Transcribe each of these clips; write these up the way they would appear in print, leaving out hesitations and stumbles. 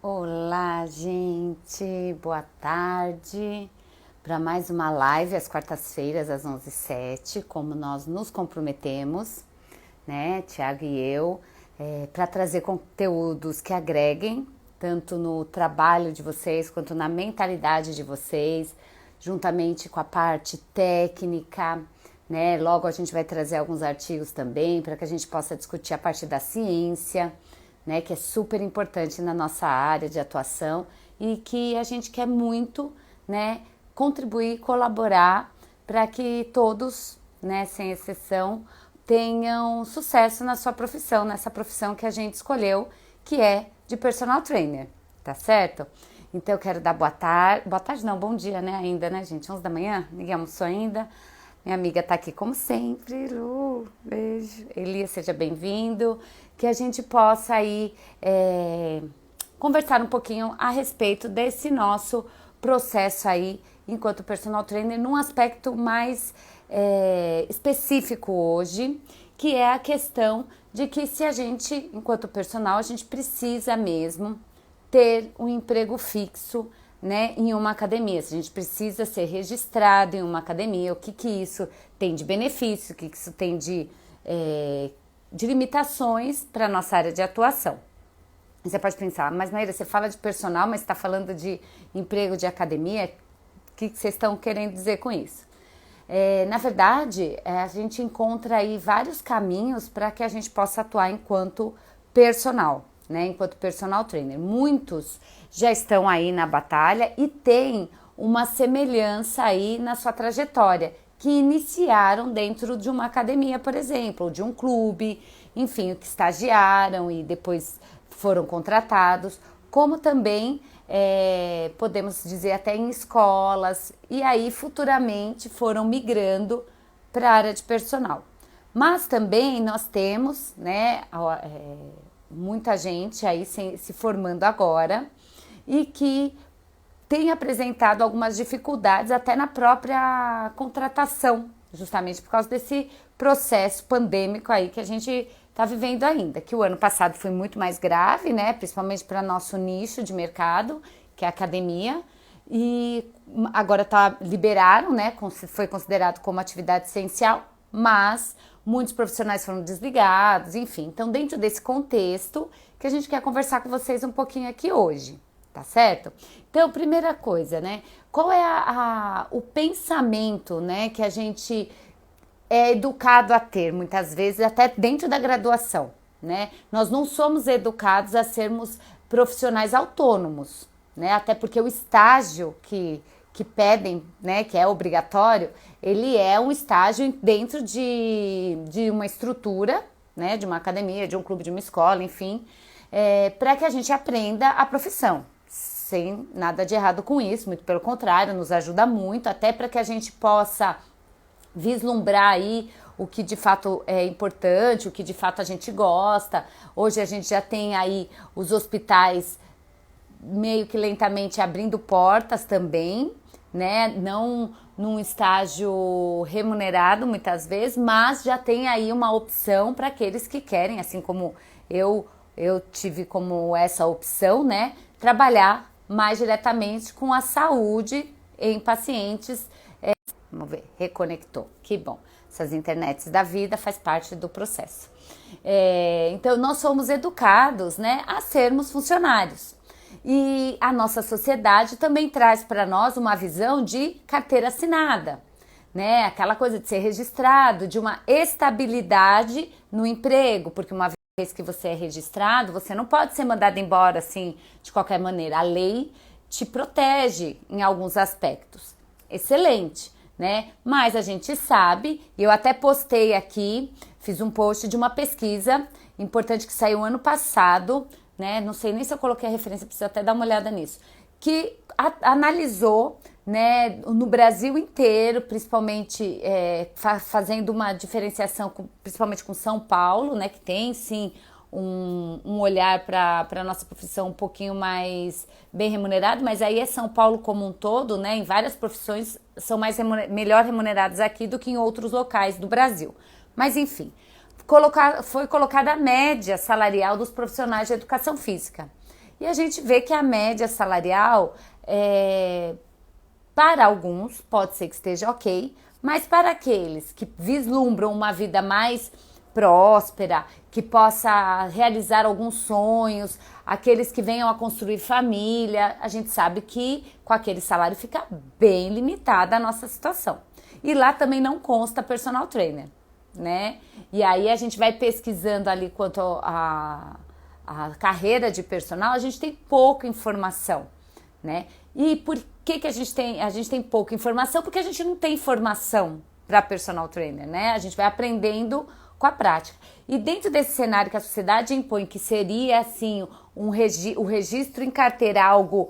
Olá, gente, boa tarde para mais uma live às quartas-feiras às 11h07, como nós nos comprometemos, né, Tiago e eu, para trazer conteúdos que agreguem tanto no trabalho de vocês quanto na mentalidade de vocês, juntamente com a parte técnica, né? Logo a gente vai trazer alguns artigos também para que a gente possa discutir a parte da ciência, né, que é super importante na nossa área de atuação e que a gente quer muito, né, contribuir, colaborar para que todos, né, sem exceção, tenham sucesso na sua profissão, nessa profissão que a gente escolheu, que é de personal trainer, tá certo? Então eu quero dar boa tarde não, bom dia, né, ainda, né, gente, 11 da manhã, ninguém almoçou ainda. Minha amiga tá aqui como sempre, Lu, beijo. Elias, seja bem-vindo. Que a gente possa aí conversar um pouquinho a respeito desse nosso processo aí enquanto personal trainer num aspecto mais específico hoje, que é a questão de que se a gente, enquanto personal, a gente precisa mesmo ter um emprego fixo, né, em uma academia. Se a gente precisa ser registrado em uma academia, o que isso tem de benefício, o que isso tem de limitações para a nossa área de atuação. Você pode pensar, mas Maíra, você fala de personal, mas está falando de emprego de academia, o que vocês estão querendo dizer com isso? Na verdade, a gente encontra aí vários caminhos para que a gente possa atuar enquanto personal, né, enquanto personal trainer. Muitos já estão aí na batalha e têm uma semelhança aí na sua trajetória, que iniciaram dentro de uma academia, por exemplo, ou de um clube, enfim, que estagiaram e depois foram contratados, como também podemos dizer até em escolas, e aí futuramente foram migrando para a área de personal. Mas também nós temos, né, muita gente aí se formando agora e que tem apresentado algumas dificuldades até na própria contratação, justamente por causa desse processo pandêmico aí que a gente está vivendo ainda, que o ano passado foi muito mais grave, né, principalmente para nosso nicho de mercado, que é a academia, e agora liberaram, né, foi considerado como atividade essencial, mas muitos profissionais foram desligados, enfim. Então, dentro desse contexto, que a gente quer conversar com vocês um pouquinho aqui hoje, tá certo? Então, primeira coisa, né? Qual é o pensamento, né, que a gente é educado a ter, muitas vezes, até dentro da graduação, né? Nós não somos educados a sermos profissionais autônomos, né? Até porque o estágio que pedem, né, que é obrigatório, ele é um estágio dentro de uma estrutura, né, de uma academia, de um clube, de uma escola, enfim, para que a gente aprenda a profissão, sem nada de errado com isso, muito pelo contrário, nos ajuda muito, até para que a gente possa vislumbrar aí o que de fato é importante, o que de fato a gente gosta. Hoje a gente já tem aí os hospitais meio que lentamente abrindo portas também, né? Não num estágio remunerado muitas vezes, mas já tem aí uma opção para aqueles que querem, assim como eu tive como essa opção, né? Trabalhar mais diretamente com a saúde em pacientes. Vamos ver, reconectou, que bom. Essas internets da vida faz parte do processo. Então, nós somos educados, né, a sermos funcionários. E a nossa sociedade também traz para nós uma visão de carteira assinada, né? Aquela coisa de ser registrado, de uma estabilidade no emprego, porque uma vez que você é registrado, você não pode ser mandado embora assim de qualquer maneira. A lei te protege em alguns aspectos. Excelente, né? Mas a gente sabe, e eu até postei aqui, fiz um post de uma pesquisa importante que saiu ano passado, né? Não sei nem se eu coloquei a referência, preciso até dar uma olhada nisso, que analisou, né, no Brasil inteiro, principalmente fazendo uma diferenciação principalmente com São Paulo, né, que tem sim um olhar para a nossa profissão um pouquinho mais bem remunerado, mas aí é São Paulo como um todo, né, em várias profissões são melhor remuneradas aqui do que em outros locais do Brasil. Mas enfim, foi colocada a média salarial dos profissionais de educação física. E a gente vê que a média salarial, para alguns, pode ser que esteja ok, mas para aqueles que vislumbram uma vida mais próspera, que possa realizar alguns sonhos, aqueles que venham a construir família, a gente sabe que com aquele salário fica bem limitada a nossa situação. E lá também não consta personal trainer, né? E aí a gente vai pesquisando ali quanto a carreira de personal, a gente tem pouca informação, né? E por que a gente tem pouca informação? Porque a gente não tem formação para personal trainer, né? A gente vai aprendendo com a prática. E dentro desse cenário que a sociedade impõe, que seria assim o registro em carteira, algo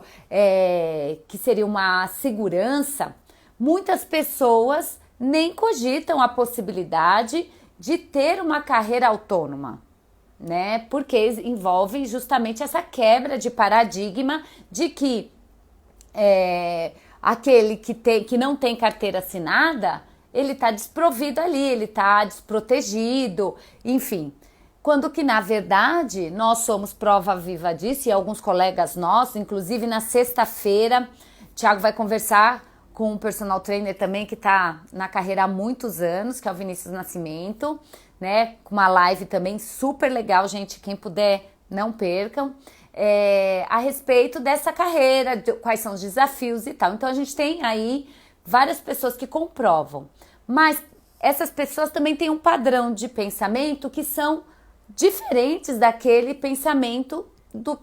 que seria uma segurança, muitas pessoas nem cogitam a possibilidade de ter uma carreira autônoma, né? Porque envolve justamente essa quebra de paradigma de que aquele que não tem carteira assinada, ele está desprovido ali, ele está desprotegido, enfim. Quando que, na verdade, nós somos prova viva disso, e alguns colegas nossos, inclusive na sexta-feira, o Thiago vai conversar com um personal trainer também que está na carreira há muitos anos, que é o Vinícius Nascimento, né? Com uma live também super legal, gente, quem puder, não percam, a respeito dessa carreira, quais são os desafios e tal. Então a gente tem aí várias pessoas que comprovam, mas essas pessoas também têm um padrão de pensamento que são diferentes daquele pensamento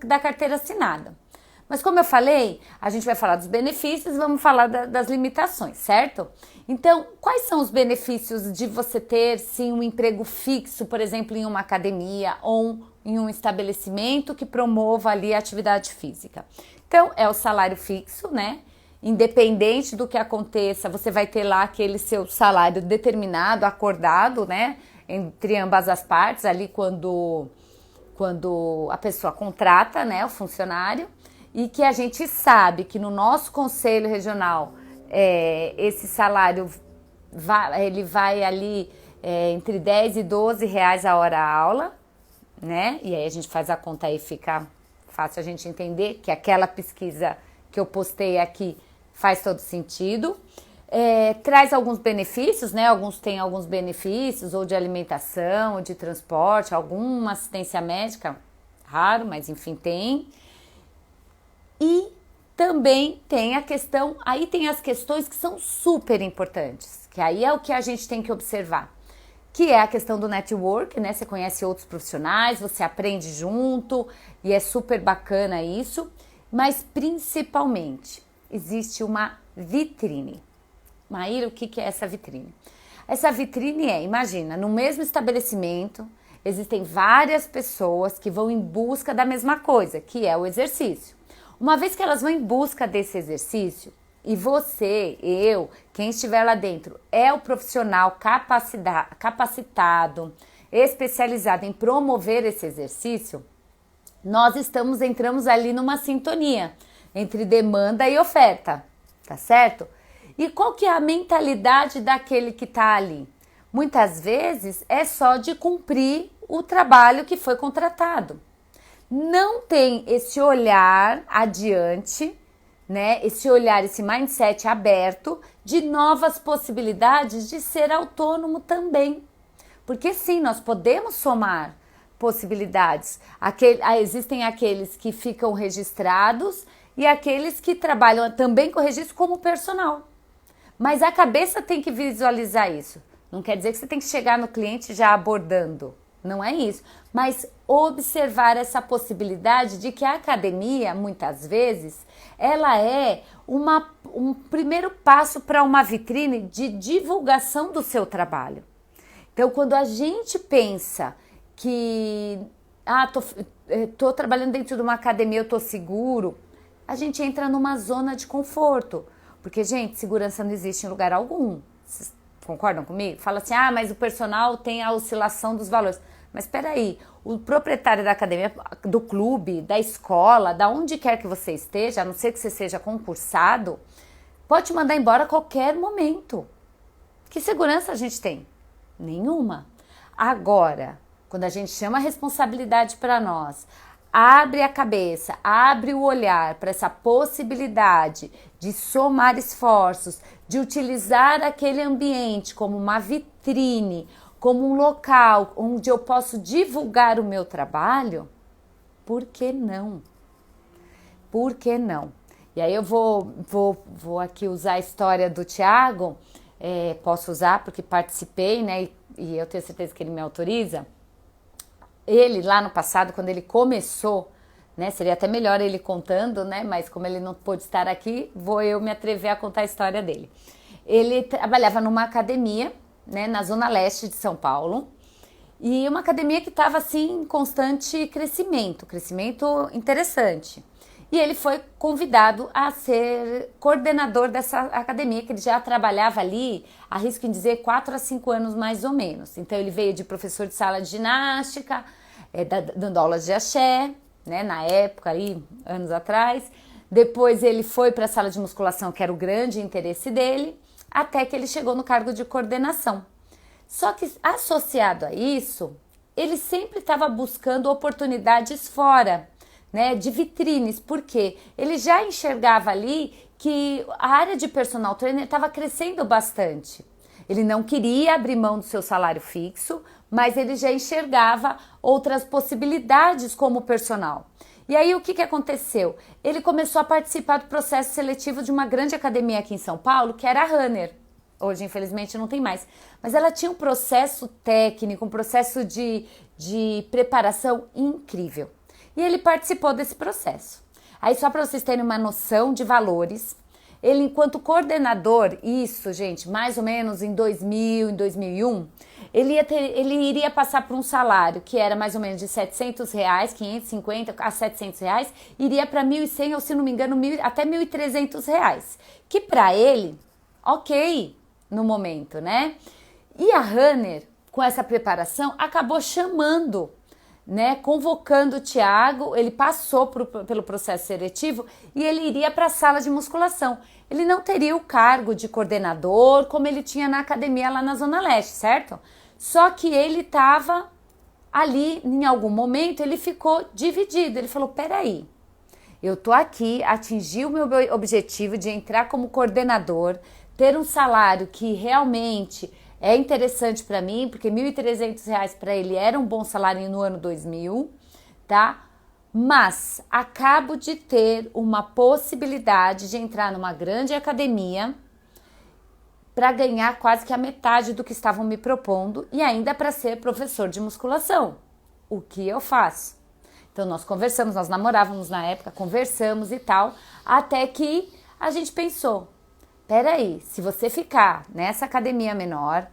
da carteira assinada. Mas como eu falei, a gente vai falar dos benefícios, vamos falar das limitações, certo? Então, quais são os benefícios de você ter, sim, um emprego fixo, por exemplo, em uma academia ou em um estabelecimento que promova ali a atividade física? Então, é o salário fixo, né? Independente do que aconteça, você vai ter lá aquele seu salário determinado, acordado, né? Entre ambas as partes, ali quando a pessoa contrata, né, o funcionário. E que a gente sabe que no nosso conselho regional esse salário ele vai ali entre 10 e 12 reais a hora aula, né? E aí a gente faz a conta aí, fica fácil a gente entender que aquela pesquisa que eu postei aqui faz todo sentido. Traz alguns benefícios, né? Alguns têm alguns benefícios, ou de alimentação, ou de transporte, alguma assistência médica, raro, mas enfim, tem. E também tem a questão, aí tem as questões que são super importantes, que aí é o que a gente tem que observar, que é a questão do network, né? Você conhece outros profissionais, você aprende junto e é super bacana isso, mas principalmente existe uma vitrine. Maíra, o que é essa vitrine? Essa vitrine imagina, no mesmo estabelecimento existem várias pessoas que vão em busca da mesma coisa, que é o exercício. Uma vez que elas vão em busca desse exercício, e você, eu, quem estiver lá dentro, é o profissional capacitado, especializado em promover esse exercício, nós entramos ali numa sintonia entre demanda e oferta, tá certo? E qual que é a mentalidade daquele que tá ali? Muitas vezes é só de cumprir o trabalho que foi contratado. Não tem esse olhar adiante, né? Esse olhar, esse mindset aberto de novas possibilidades de ser autônomo também. Porque sim, nós podemos somar possibilidades. Existem aqueles que ficam registrados e aqueles que trabalham também com registro como personal. Mas a cabeça tem que visualizar isso. Não quer dizer que você tem que chegar no cliente já abordando. Não é isso, mas observar essa possibilidade de que a academia, muitas vezes, ela é um primeiro passo para uma vitrine de divulgação do seu trabalho. Então, quando a gente pensa que tô trabalhando dentro de uma academia, eu tô seguro, a gente entra numa zona de conforto, porque, gente, segurança não existe em lugar algum. Vocês concordam comigo? Fala assim, mas o personal tem a oscilação dos valores. Mas espera aí, o proprietário da academia, do clube, da escola, da onde quer que você esteja, a não ser que você seja concursado, pode te mandar embora a qualquer momento. Que segurança a gente tem? Nenhuma. Agora, quando a gente chama a responsabilidade para nós, abre a cabeça, abre o olhar para essa possibilidade de somar esforços, de utilizar aquele ambiente como uma vitrine, como um local onde eu posso divulgar o meu trabalho, por que não? Por que não? E aí eu vou aqui usar a história do Thiago, posso usar porque participei, né? E eu tenho certeza que ele me autoriza. Ele lá no passado, quando ele começou, né? Seria até melhor ele contando, né? Mas como ele não pôde estar aqui, vou eu me atrever a contar a história dele. Ele trabalhava numa academia, né? Na zona leste de São Paulo. E uma academia que estava assim em constante crescimento interessante. E ele foi convidado a ser coordenador dessa academia, que ele já trabalhava ali, arrisco em dizer, 4 a 5 anos mais ou menos. Então ele veio de professor de sala de ginástica, dando aulas de axé, né, na época, aí, anos atrás. Depois ele foi para a sala de musculação, que era o grande interesse dele, até que ele chegou no cargo de coordenação. Só que associado a isso, ele sempre estava buscando oportunidades fora, né, de vitrines, porque ele já enxergava ali que a área de personal trainer estava crescendo bastante. Ele não queria abrir mão do seu salário fixo, mas ele já enxergava outras possibilidades como personal. E aí o que aconteceu? Ele começou a participar do processo seletivo de uma grande academia aqui em São Paulo, que era a Runner. Hoje, infelizmente, não tem mais. Mas ela tinha um processo técnico, um processo de preparação incrível. E ele participou desse processo. Aí, só para vocês terem uma noção de valores, ele, enquanto coordenador, isso, gente, mais ou menos em 2000, em 2001, ele iria passar por um salário que era mais ou menos de R$700, 550 a R$700, iria para 1.100 ou, se não me engano, até R$1.300, que para ele, ok, no momento, né? E a Runner, com essa preparação, acabou chamando, né, convocando o Thiago. Ele passou pelo processo seletivo e ele iria para a sala de musculação. Ele não teria o cargo de coordenador como ele tinha na academia lá na Zona Leste, certo? Só que ele estava ali, em algum momento, ele ficou dividido. Ele falou, peraí, eu tô aqui, atingi o meu objetivo de entrar como coordenador, ter um salário que realmente é interessante para mim, porque R$1.300 para ele era um bom salário no ano 2000, tá? Mas acabo de ter uma possibilidade de entrar numa grande academia para ganhar quase que a metade do que estavam me propondo e ainda para ser professor de musculação. O que eu faço? Então nós conversamos, nós namorávamos na época, conversamos e tal, até que a gente pensou, peraí, se você ficar nessa academia menor,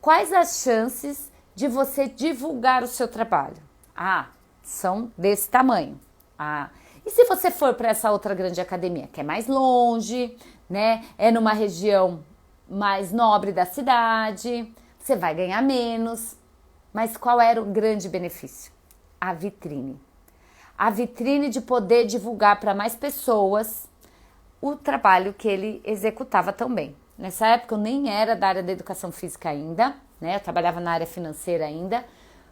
quais as chances de você divulgar o seu trabalho? Ah, são desse tamanho. Ah, e se você for para essa outra grande academia, que é mais longe, né? É numa região mais nobre da cidade, você vai ganhar menos. Mas qual era o grande benefício? A vitrine. A vitrine de poder divulgar para mais pessoas o trabalho que ele executava tão bem. Nessa época eu nem era da área da educação física ainda, né? Eu trabalhava na área financeira ainda,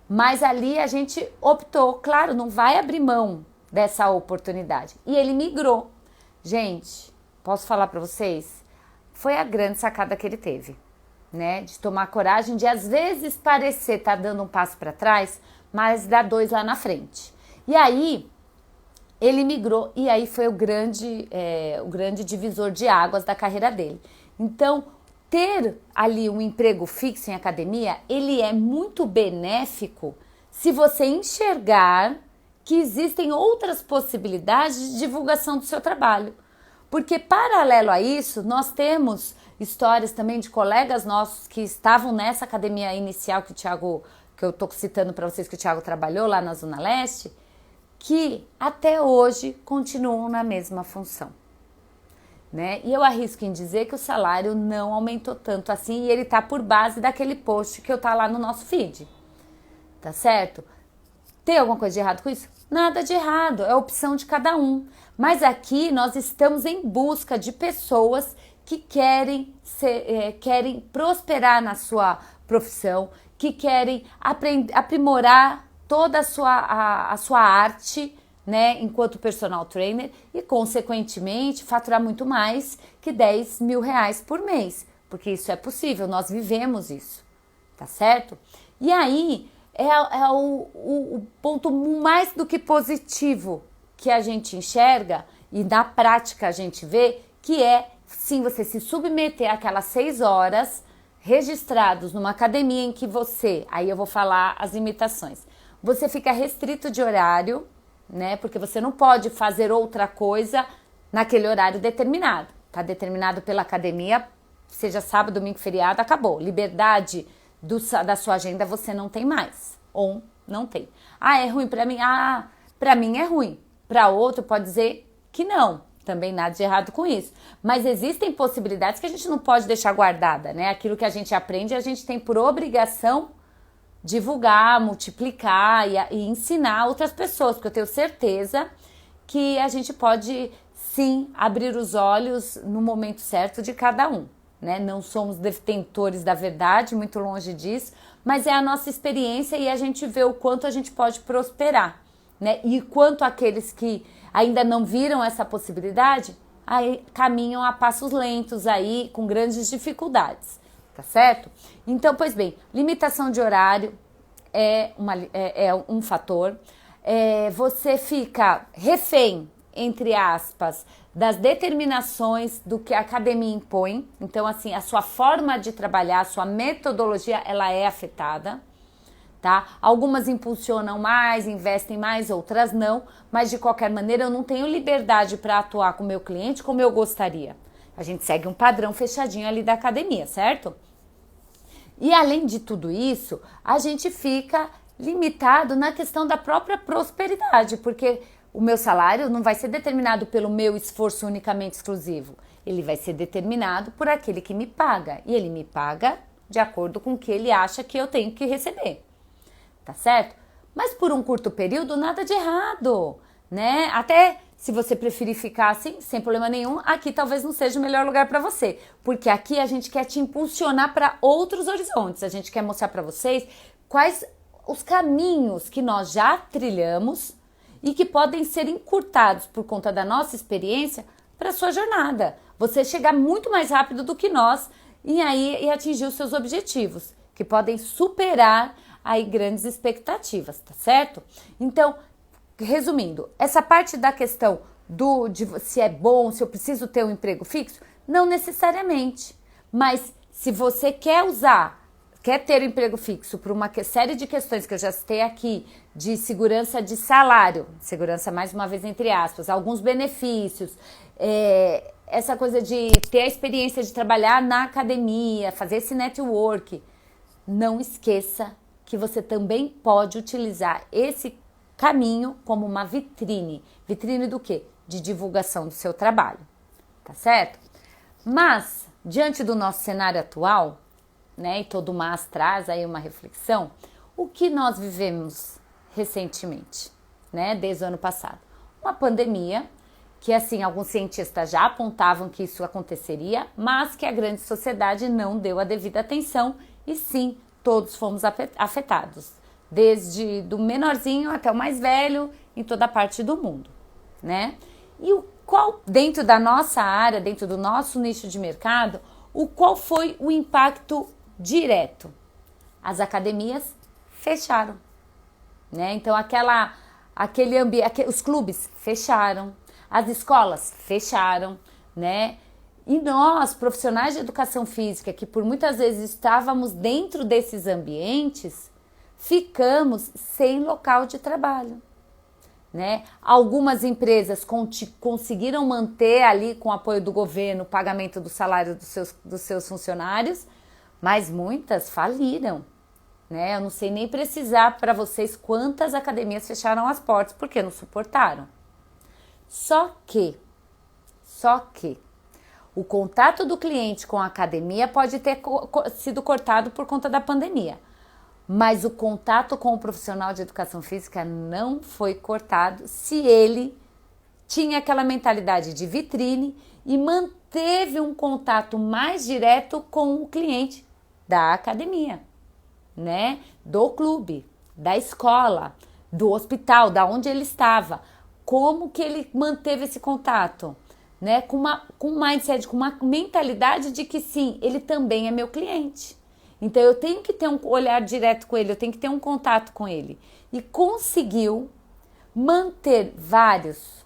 mas ali a gente optou, claro, não vai abrir mão dessa oportunidade. E ele migrou. Gente, posso falar para vocês? Foi a grande sacada que ele teve, né? De tomar coragem de às vezes parecer estar dando um passo para trás, mas dar 2 lá na frente. E aí ele migrou e aí foi o grande divisor de águas da carreira dele. Então, ter ali um emprego fixo em academia, ele é muito benéfico se você enxergar que existem outras possibilidades de divulgação do seu trabalho. Porque, paralelo a isso, nós temos histórias também de colegas nossos que estavam nessa academia inicial que eu estou citando para vocês, que o Thiago trabalhou lá na Zona Leste, que até hoje continuam na mesma função, né? E eu arrisco em dizer que o salário não aumentou tanto assim e ele tá por base daquele post que eu tá lá no nosso feed, tá certo? Tem alguma coisa de errado com isso? Nada de errado, é a opção de cada um. Mas aqui nós estamos em busca de pessoas que querem prosperar na sua profissão, que querem aprimorar toda a sua arte né, enquanto personal trainer e, consequentemente, faturar muito mais que 10 mil reais por mês, porque isso é possível, nós vivemos isso, tá certo? E aí é o ponto mais do que positivo que a gente enxerga e na prática a gente vê, que é, sim, você se submeter àquelas 6 horas registrados numa academia em que você, aí eu vou falar as limitações, você fica restrito de horário, né? Porque você não pode fazer outra coisa naquele horário determinado. Tá determinado pela academia, seja sábado, domingo, feriado, acabou. Liberdade da sua agenda você não tem mais. Ou não tem. Ah, é ruim pra mim? Ah, pra mim é ruim. Pra outro pode dizer que não. Também nada de errado com isso. Mas existem possibilidades que a gente não pode deixar guardada, né? Aquilo que a gente aprende, a gente tem por obrigação divulgar, multiplicar e ensinar outras pessoas, porque eu tenho certeza que a gente pode sim abrir os olhos no momento certo de cada um, né? Não somos detentores da verdade, muito longe disso, mas é a nossa experiência e a gente vê o quanto a gente pode prosperar, né? E quanto aqueles que ainda não viram essa possibilidade, aí caminham a passos lentos aí, com grandes dificuldades. Tá certo? Então, pois bem, limitação de horário é um fator. Você fica refém, entre aspas, das determinações do que a academia impõe. Então, assim, a sua forma de trabalhar, a sua metodologia, ela é afetada. Tá? Algumas impulsionam mais, investem mais, outras não. Mas, de qualquer maneira, eu não tenho liberdade para atuar com o meu cliente como eu gostaria. A gente segue um padrão fechadinho ali da academia, certo? E além de tudo isso, a gente fica limitado na questão da própria prosperidade, porque o meu salário não vai ser determinado pelo meu esforço unicamente exclusivo. Ele vai ser determinado por aquele que me paga. E ele me paga de acordo com o que ele acha que eu tenho que receber. Tá certo? Mas por um curto período, nada de errado, né? Até se você preferir ficar assim, sem problema nenhum, aqui talvez não seja o melhor lugar para você, porque aqui a gente quer te impulsionar para outros horizontes, a gente quer mostrar para vocês quais os caminhos que nós já trilhamos e que podem ser encurtados por conta da nossa experiência para a sua jornada. Você chegar muito mais rápido do que nós e atingir os seus objetivos, que podem superar aí grandes expectativas, tá certo? Então, resumindo, essa parte da questão de se é bom, se eu preciso ter um emprego fixo, não necessariamente. Mas se você quer ter um emprego fixo por uma série de questões que eu já citei aqui, de segurança de salário, segurança mais uma vez entre aspas, alguns benefícios, essa coisa de ter a experiência de trabalhar na academia, fazer esse network, não esqueça que você também pode utilizar esse caminho como uma vitrine. Vitrine do quê? De divulgação do seu trabalho, tá certo? Mas, diante do nosso cenário atual, né, e todo mas traz aí uma reflexão, o que nós vivemos recentemente, né, desde o ano passado? Uma pandemia, que assim, alguns cientistas já apontavam que isso aconteceria, mas que a grande sociedade não deu a devida atenção e sim, todos fomos afetados, desde do menorzinho até o mais velho, em toda parte do mundo, né? E qual, dentro da nossa área, dentro do nosso nicho de mercado, qual foi o impacto direto? As academias fecharam, né? Então aquele ambiente, os clubes fecharam, as escolas fecharam, né? E nós, profissionais de educação física, que por muitas vezes estávamos dentro desses ambientes, ficamos sem local de trabalho, né? Algumas empresas conseguiram manter ali, com o apoio do governo, o pagamento do salário dos seus funcionários, mas muitas faliram, né? Eu não sei nem precisar para vocês quantas academias fecharam as portas, porque não suportaram. Só que o contato do cliente com a academia pode ter sido cortado por conta da pandemia, mas o contato com o profissional de educação física não foi cortado se ele tinha aquela mentalidade de vitrine e manteve um contato mais direto com o cliente da academia, né? Do clube, da escola, do hospital, da onde ele estava. Como que ele manteve esse contato? Né? Com um mindset, com uma mentalidade de que sim, ele também é meu cliente. Então eu tenho que ter um olhar direto com ele, eu tenho que ter um contato com ele. E conseguiu manter vários,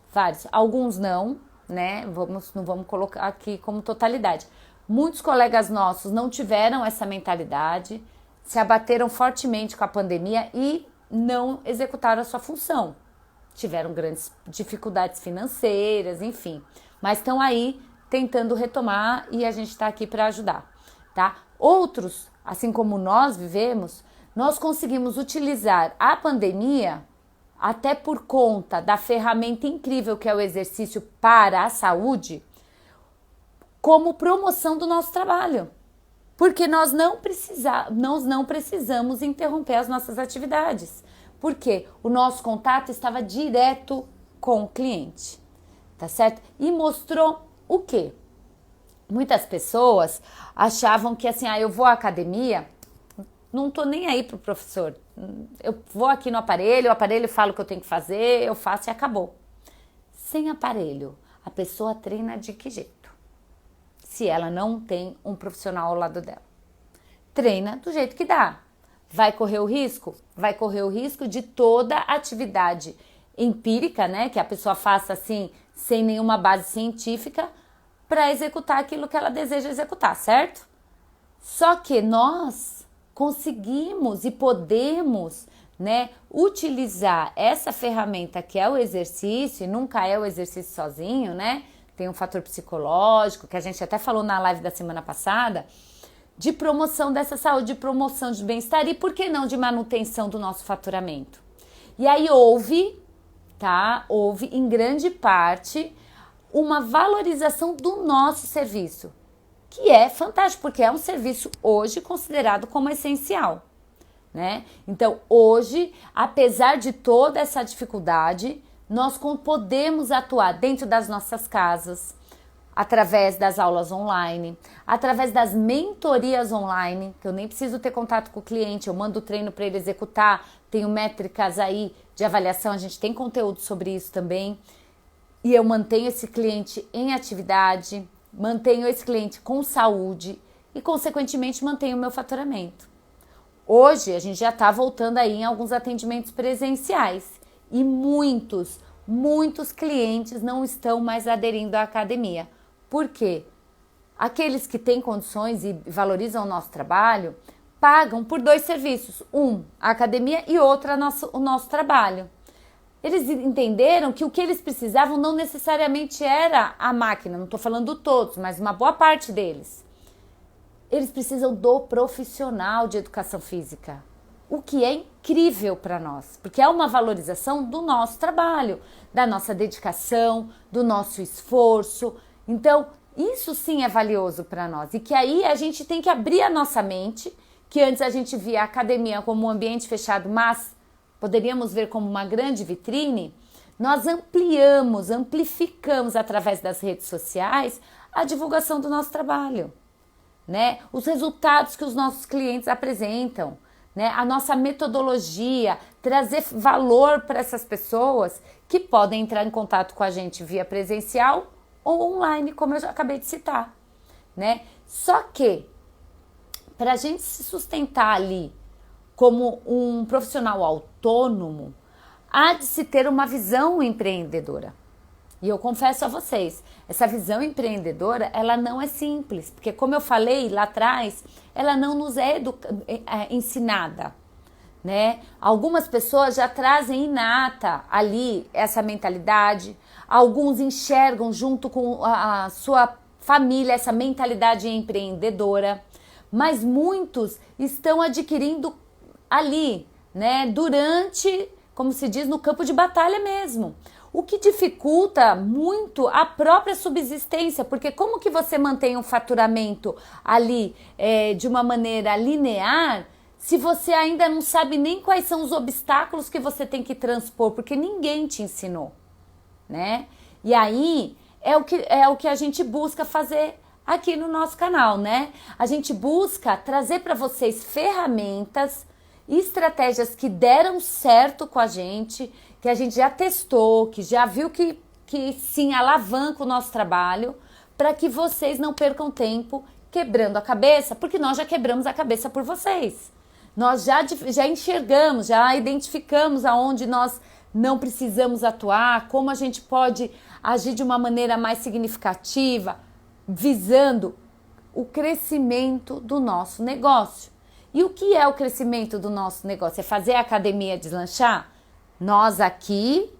alguns não, né? Não vamos colocar aqui como totalidade. Muitos colegas nossos não tiveram essa mentalidade, se abateram fortemente com a pandemia e não executaram a sua função. Tiveram grandes dificuldades financeiras, enfim. Mas estão aí tentando retomar e a gente está aqui para ajudar, tá? Outros, assim como nós vivemos, nós conseguimos utilizar a pandemia até por conta da ferramenta incrível que é o exercício para a saúde, como promoção do nosso trabalho. Porque nós não precisamos interromper as nossas atividades. Porque o nosso contato estava direto com o cliente, tá certo? E mostrou o quê? Muitas pessoas achavam que assim, eu vou à academia, não tô nem aí pro professor. Eu vou aqui no aparelho, o aparelho fala o que eu tenho que fazer, eu faço e acabou. Sem aparelho, a pessoa treina de que jeito? Se ela não tem um profissional ao lado dela. Treina do jeito que dá. Vai correr o risco? Vai correr o risco de toda atividade empírica, né? Que a pessoa faça assim, sem nenhuma base científica, para executar aquilo que ela deseja executar, certo? Só que nós conseguimos e podemos, né, utilizar essa ferramenta que é o exercício, e nunca é o exercício sozinho, né? Tem um fator psicológico, que a gente até falou na live da semana passada, de promoção dessa saúde, de promoção de bem-estar e, por que não, de manutenção do nosso faturamento. E aí houve em grande parte uma valorização do nosso serviço, que é fantástico, porque é um serviço hoje considerado como essencial, né? Então, hoje, apesar de toda essa dificuldade, nós podemos atuar dentro das nossas casas, através das aulas online, através das mentorias online, que eu nem preciso ter contato com o cliente, eu mando o treino para ele executar, tenho métricas aí de avaliação, a gente tem conteúdo sobre isso também, e eu mantenho esse cliente em atividade, mantenho esse cliente com saúde e, consequentemente, mantenho o meu faturamento. Hoje, a gente já está voltando aí em alguns atendimentos presenciais e muitos clientes não estão mais aderindo à academia. Por quê? Aqueles que têm condições e valorizam o nosso trabalho pagam por 2 serviços. Um, a academia, e outro, o nosso trabalho. Eles entenderam que o que eles precisavam não necessariamente era a máquina, não estou falando todos, mas uma boa parte deles. Eles precisam do profissional de educação física, o que é incrível para nós, porque é uma valorização do nosso trabalho, da nossa dedicação, do nosso esforço. Então, isso sim é valioso para nós e que aí a gente tem que abrir a nossa mente, que antes a gente via a academia como um ambiente fechado, mas poderíamos ver como uma grande vitrine. Nós amplificamos através das redes sociais a divulgação do nosso trabalho, né? Os resultados que os nossos clientes apresentam, né? A nossa metodologia, trazer valor para essas pessoas que podem entrar em contato com a gente via presencial ou online, como eu já acabei de citar, né? Só que para a gente se sustentar ali como um profissional autônomo, há de se ter uma visão empreendedora. E eu confesso a vocês, essa visão empreendedora, ela não é simples, porque como eu falei lá atrás, ela não nos é ensinada, né? Algumas pessoas já trazem inata ali essa mentalidade, alguns enxergam junto com a sua família essa mentalidade empreendedora, mas muitos estão adquirindo ali, né, durante, como se diz, no campo de batalha mesmo. O que dificulta muito a própria subsistência, porque como que você mantém um faturamento ali de uma maneira linear, se você ainda não sabe nem quais são os obstáculos que você tem que transpor, porque ninguém te ensinou, né? E aí é o que a gente busca fazer aqui no nosso canal, né? A gente busca trazer para vocês ferramentas estratégias que deram certo com a gente, que a gente já testou, que já viu que sim alavanca o nosso trabalho, para que vocês não percam tempo quebrando a cabeça, porque nós já quebramos a cabeça por vocês. Nós já enxergamos, já identificamos aonde nós não precisamos atuar, como a gente pode agir de uma maneira mais significativa, visando o crescimento do nosso negócio. E o que é o crescimento do nosso negócio? É fazer a academia deslanchar? Nós aqui,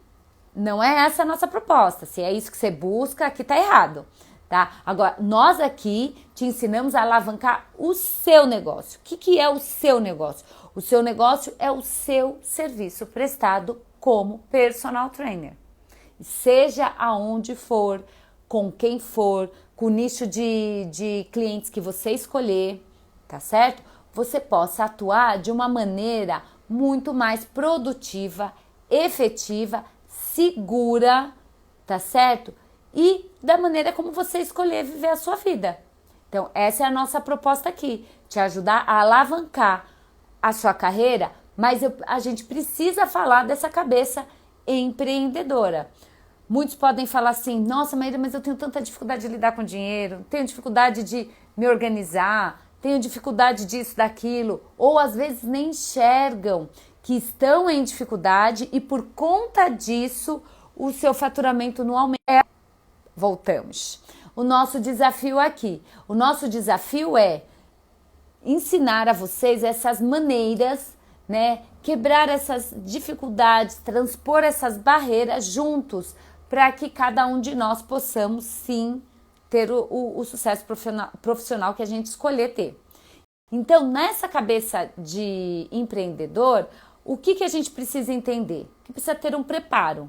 não é essa a nossa proposta. Se é isso que você busca, aqui tá errado, tá? Agora, nós aqui te ensinamos a alavancar o seu negócio. O que é o seu negócio? O seu negócio é o seu serviço prestado como personal trainer. Seja aonde for, com quem for, com o nicho de clientes que você escolher, tá certo? Você possa atuar de uma maneira muito mais produtiva, efetiva, segura, tá certo? E da maneira como você escolher viver a sua vida. Então, essa é a nossa proposta aqui, te ajudar a alavancar a sua carreira, mas a gente precisa falar dessa cabeça empreendedora. Muitos podem falar assim, nossa, Maíra, mas eu tenho tanta dificuldade de lidar com dinheiro, tenho dificuldade de me organizar, tenho dificuldade disso, daquilo, ou às vezes nem enxergam que estão em dificuldade e por conta disso o seu faturamento não aumenta. Voltamos. O nosso desafio aqui, o nosso desafio é ensinar a vocês essas maneiras, né, quebrar essas dificuldades, transpor essas barreiras juntos, para que cada um de nós possamos sim ter o sucesso profissional que a gente escolher ter. Então, nessa cabeça de empreendedor, o que a gente precisa entender? Que precisa ter um preparo,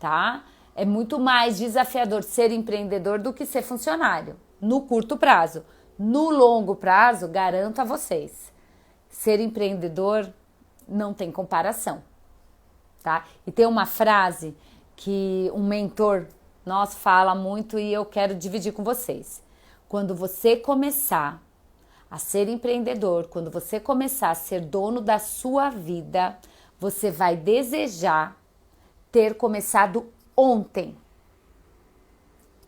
tá? É muito mais desafiador ser empreendedor do que ser funcionário, no curto prazo. No longo prazo, garanto a vocês, ser empreendedor não tem comparação, tá? E tem uma frase que um mentor nosso fala muito e eu quero dividir com vocês. Quando você começar a ser empreendedor, quando você começar a ser dono da sua vida, você vai desejar ter começado ontem.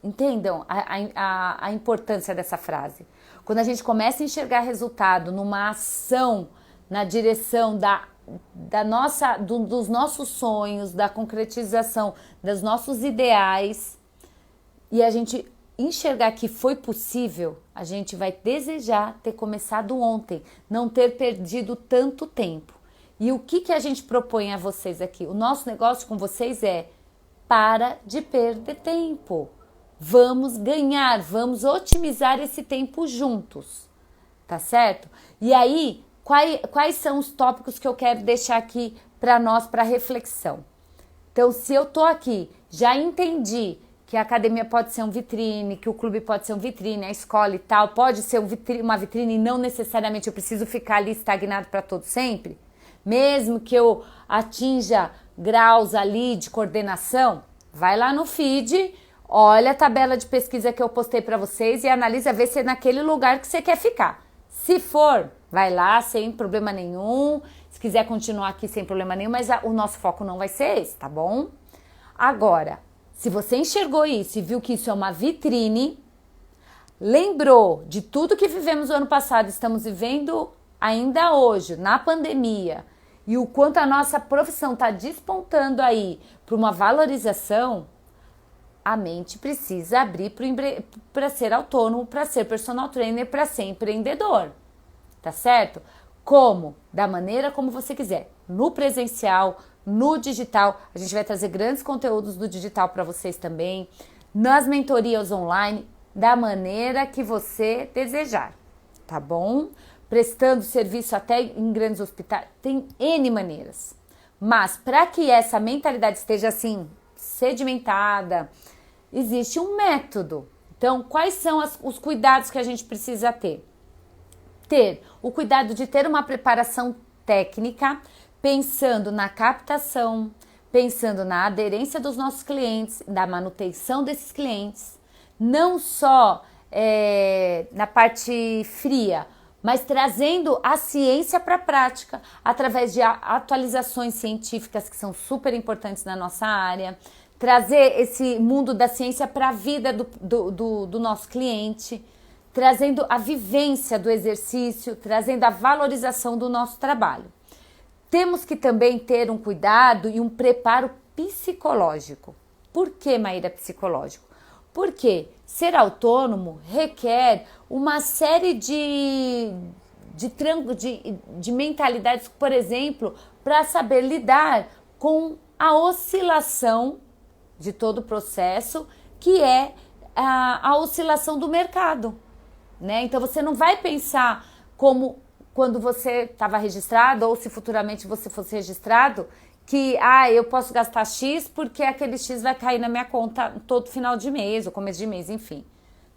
Entendam a importância dessa frase. Quando a gente começa a enxergar resultado numa ação na direção dos nossos sonhos, da concretização dos nossos ideais, e a gente enxergar que foi possível, a gente vai desejar ter começado ontem, não ter perdido tanto tempo. E o que a gente propõe a vocês aqui? O nosso negócio com vocês é: para de perder tempo. Vamos ganhar, vamos otimizar esse tempo juntos, tá certo? E aí, quais são os tópicos que eu quero deixar aqui para nós, para reflexão? Então, se eu tô aqui, já entendi que a academia pode ser um vitrine, que o clube pode ser um vitrine, a escola e tal, pode ser uma vitrine e não necessariamente eu preciso ficar ali estagnado para todo sempre, mesmo que eu atinja graus ali de coordenação, vai lá no feed, olha a tabela de pesquisa que eu postei para vocês e analisa, ver se é naquele lugar que você quer ficar. Se for, vai lá sem problema nenhum, se quiser continuar aqui sem problema nenhum, mas o nosso foco não vai ser esse, tá bom? Agora, se você enxergou isso e viu que isso é uma vitrine, lembrou de tudo que vivemos no ano passado, estamos vivendo ainda hoje, na pandemia, e o quanto a nossa profissão está despontando aí para uma valorização, a mente precisa abrir para ser autônomo, para ser personal trainer, para ser empreendedor, tá certo? Como? Da maneira como você quiser, no presencial, no digital, a gente vai trazer grandes conteúdos do digital para vocês também, nas mentorias online, da maneira que você desejar, tá bom? Prestando serviço até em grandes hospitais, tem N maneiras. Mas para que essa mentalidade esteja assim, sedimentada, existe um método. Então, quais são os cuidados que a gente precisa ter? Ter o cuidado de ter uma preparação técnica, pensando na captação, pensando na aderência dos nossos clientes, da manutenção desses clientes, não só na parte fria, mas trazendo a ciência para a prática, através de atualizações científicas que são super importantes na nossa área, trazer esse mundo da ciência para a vida do nosso cliente, trazendo a vivência do exercício, trazendo a valorização do nosso trabalho. Temos que também ter um cuidado e um preparo psicológico. Por que, Maíra, psicológico? Porque ser autônomo requer uma série de mentalidades, por exemplo, para saber lidar com a oscilação de todo o processo, que é a oscilação do mercado, né? Então você não vai pensar como quando você estava registrado, ou se futuramente você fosse registrado, que eu posso gastar X porque aquele X vai cair na minha conta todo final de mês ou começo de mês, enfim.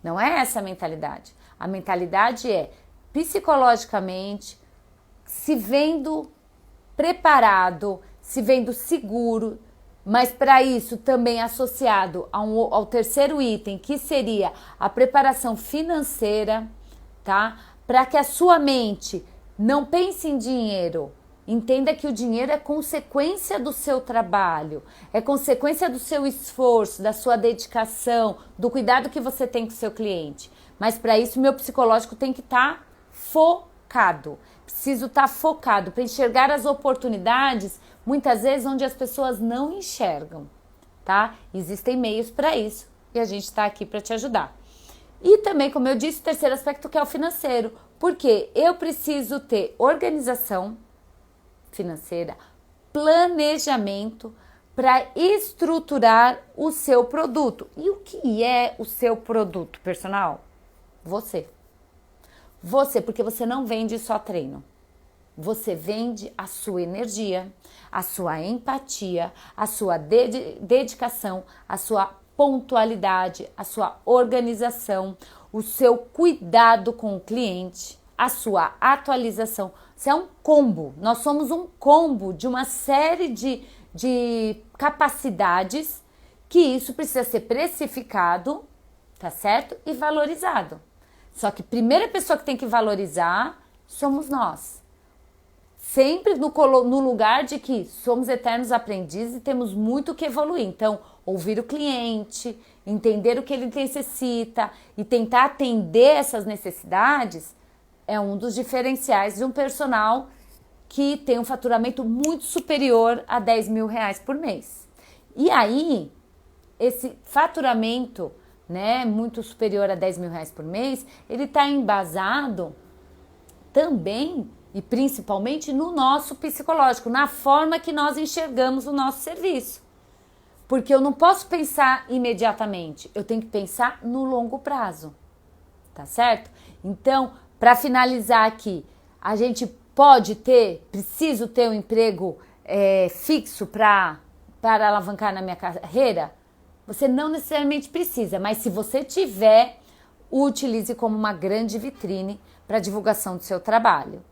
Não é essa a mentalidade. A mentalidade é psicologicamente, se vendo preparado, se vendo seguro, mas para isso também associado ao terceiro item, que seria a preparação financeira, tá? Para que a sua mente não pense em dinheiro, entenda que o dinheiro é consequência do seu trabalho, é consequência do seu esforço, da sua dedicação, do cuidado que você tem com o seu cliente. Mas para isso, meu psicológico tem que estar focado. Preciso estar focado para enxergar as oportunidades, muitas vezes onde as pessoas não enxergam, tá? Existem meios para isso e a gente está aqui para te ajudar. E também, como eu disse, o terceiro aspecto, que é o financeiro, porque eu preciso ter organização financeira, planejamento para estruturar o seu produto. E o que é o seu produto personal? Você. Você, porque você não vende só treino. Você vende a sua energia, a sua empatia, a sua dedicação, a sua pontualidade, a sua organização, o seu cuidado com o cliente, a sua atualização. Isso é um combo. Nós somos um combo de uma série de capacidades que isso precisa ser precificado, tá certo? E valorizado. Só que a primeira pessoa que tem que valorizar somos nós. Sempre no lugar de que somos eternos aprendizes e temos muito que evoluir. Então, ouvir o cliente, entender o que ele necessita e tentar atender essas necessidades é um dos diferenciais de um personal que tem um faturamento muito superior a 10 mil reais por mês. E aí, esse faturamento, né, muito superior a 10 mil reais por mês, ele está embasado também e principalmente no nosso psicológico, na forma que nós enxergamos o nosso serviço. Porque eu não posso pensar imediatamente, eu tenho que pensar no longo prazo, tá certo? Então, para finalizar aqui, a gente preciso ter um emprego fixo para alavancar na minha carreira? Você não necessariamente precisa, mas se você tiver, o utilize como uma grande vitrine para divulgação do seu trabalho.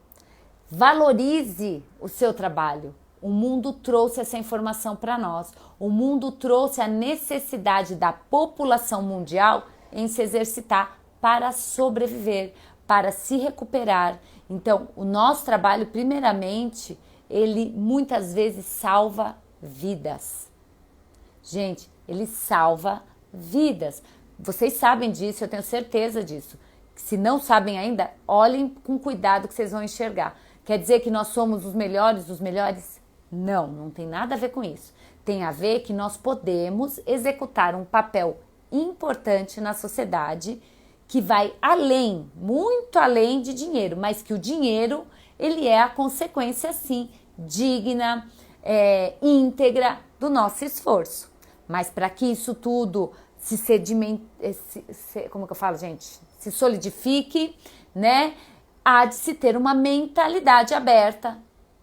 Valorize o seu trabalho. O mundo trouxe essa informação para nós. O mundo trouxe a necessidade da população mundial em se exercitar para sobreviver, para se recuperar. Então, o nosso trabalho, primeiramente, ele muitas vezes salva vidas. Gente, ele salva vidas. Vocês sabem disso, eu tenho certeza disso. Se não sabem ainda, olhem com cuidado que vocês vão enxergar. Quer dizer que nós somos os melhores dos melhores? Não, não tem nada a ver com isso. Tem a ver que nós podemos executar um papel importante na sociedade que vai além, muito além de dinheiro, mas que o dinheiro, ele é a consequência, sim, digna, íntegra do nosso esforço. Mas para que isso tudo se solidifique, né? Há de se ter uma mentalidade aberta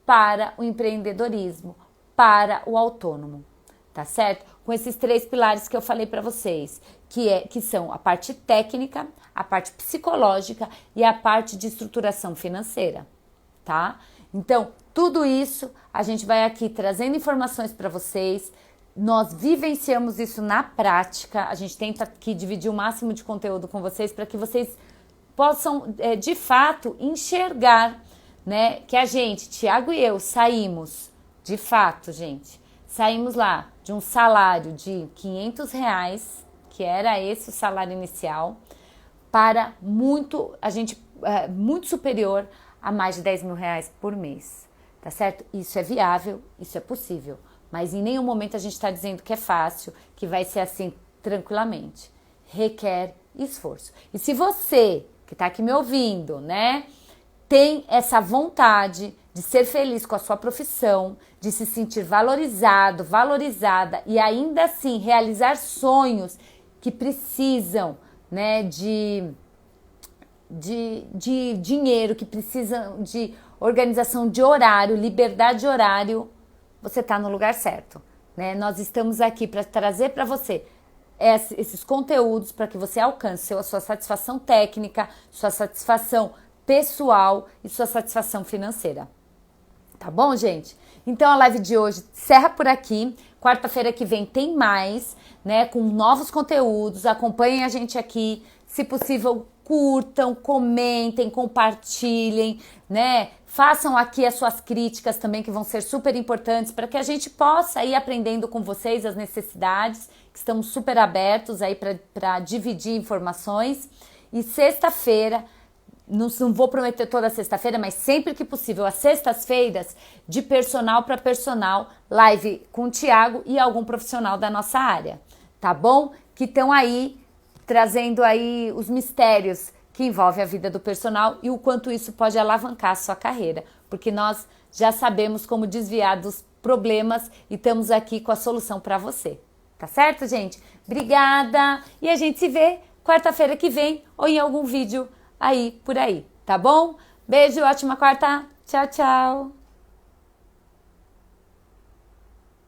para o empreendedorismo, para o autônomo, tá certo? Com esses 3 pilares que eu falei para vocês, que são a parte técnica, a parte psicológica e a parte de estruturação financeira, tá? Então, tudo isso a gente vai aqui trazendo informações para vocês. Nós vivenciamos isso na prática, a gente tenta aqui dividir o máximo de conteúdo com vocês para que vocês possam de fato enxergar, né, que a gente, Tiago e eu, saímos, de fato, gente, saímos lá de um salário de R$ 500, que era esse o salário inicial, para muito superior a mais de R$ 10.000 por mês, tá certo? Isso é viável, isso é possível, mas em nenhum momento a gente está dizendo que é fácil, que vai ser assim tranquilamente. Requer esforço. E se você que está aqui me ouvindo, né, tem essa vontade de ser feliz com a sua profissão, de se sentir valorizado, valorizada e ainda assim realizar sonhos que precisam, né, de dinheiro, que precisam de organização de horário, liberdade de horário, você está no lugar certo, né? Nós estamos aqui para trazer para você esses conteúdos para que você alcance a sua satisfação técnica, sua satisfação pessoal e sua satisfação financeira. Tá bom, gente? Então a live de hoje encerra por aqui. Quarta-feira que vem tem mais, né? Com novos conteúdos. Acompanhem a gente aqui. Se possível, curtam, comentem, compartilhem, né? Façam aqui as suas críticas também, que vão ser super importantes para que a gente possa ir aprendendo com vocês as necessidades, que estamos super abertos aí para dividir informações. E sexta-feira, não vou prometer toda sexta-feira, mas sempre que possível, às sextas-feiras, de personal para personal, live com o Tiago e algum profissional da nossa área, tá bom? Que estão aí trazendo aí os mistérios que envolvem a vida do personal e o quanto isso pode alavancar a sua carreira, porque nós já sabemos como desviar dos problemas e estamos aqui com a solução para você. Tá certo, gente? Obrigada! E a gente se vê quarta-feira que vem ou em algum vídeo aí por aí, tá bom? Beijo, ótima quarta. Tchau, tchau.